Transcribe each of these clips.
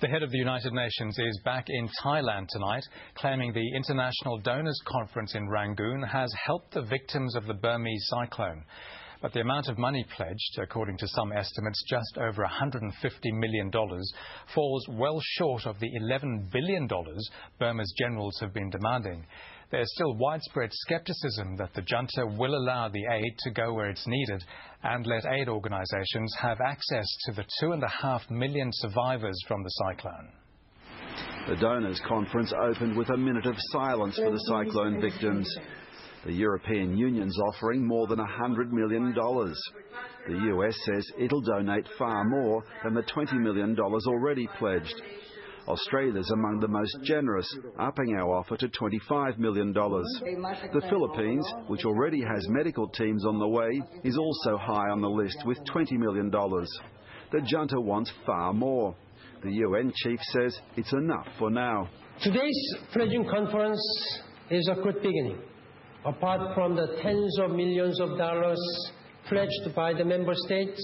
The head of the United Nations is back in Thailand tonight, claiming the International Donors Conference in Rangoon has helped the victims of the Burmese cyclone. But the amount of money pledged, according to some estimates just over $150 million, falls well short of the $11 billion Burma's generals have been demanding. There's still widespread scepticism that the junta will allow the aid to go where it's needed and let aid organisations have access to the 2.5 million survivors from the cyclone. The donors' conference opened with a minute of silence for the cyclone victims. The European Union's offering more than $100 million. The US says it'll donate far more than the $20 million already pledged. Australia's among the most generous, upping our offer to $25 million. The Philippines, which already has medical teams on the way, is also high on the list with $20 million. The junta wants far more. The UN chief says it's enough for now. Today's pledging conference is a good beginning. Apart from the tens of millions of dollars pledged by the member states,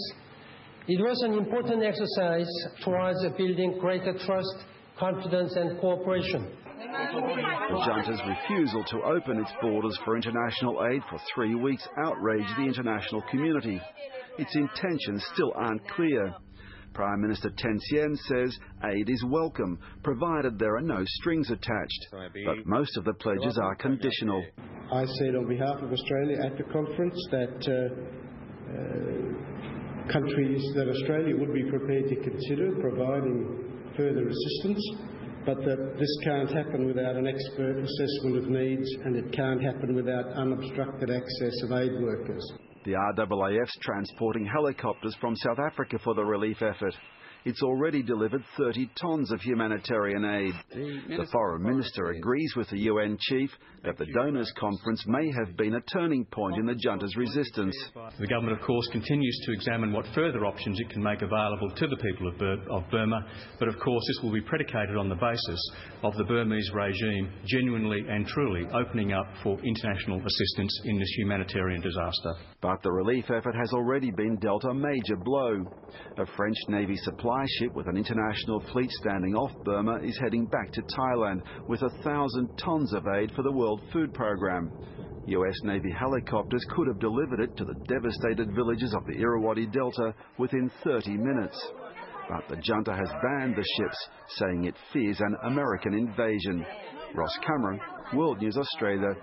it was an important exercise towards building greater trust, confidence and cooperation. The junta's refusal to open its borders for international aid for 3 weeks outraged the international community. Its intentions still aren't clear. Prime Minister Thein Sein says aid is welcome, provided there are no strings attached. But most of the pledges are conditional. I said on behalf of Australia at the conference that countries that Australia would be prepared to consider providing further assistance, but that this can't happen without an expert assessment of needs and it can't happen without unobstructed access of aid workers. The RAAF's transporting helicopters from South Africa for the relief effort. It's already delivered 30 tonnes of humanitarian aid. The Foreign Minister agrees with the UN chief that the donors' conference may have been a turning point in the junta's resistance. The government, of course, continues to examine what further options it can make available to the people of Burma, but of course this will be predicated on the basis of the Burmese regime genuinely and truly opening up for international assistance in this humanitarian disaster. But the relief effort has already been dealt a major blow. A French Navy supply ship with an international fleet standing off Burma is heading back to Thailand with 1,000 tonnes of aid for the World Food Programme. US Navy helicopters could have delivered it to the devastated villages of the Irrawaddy Delta within 30 minutes. But the junta has banned the ships, saying it fears an American invasion. Ross Cameron, World News Australia.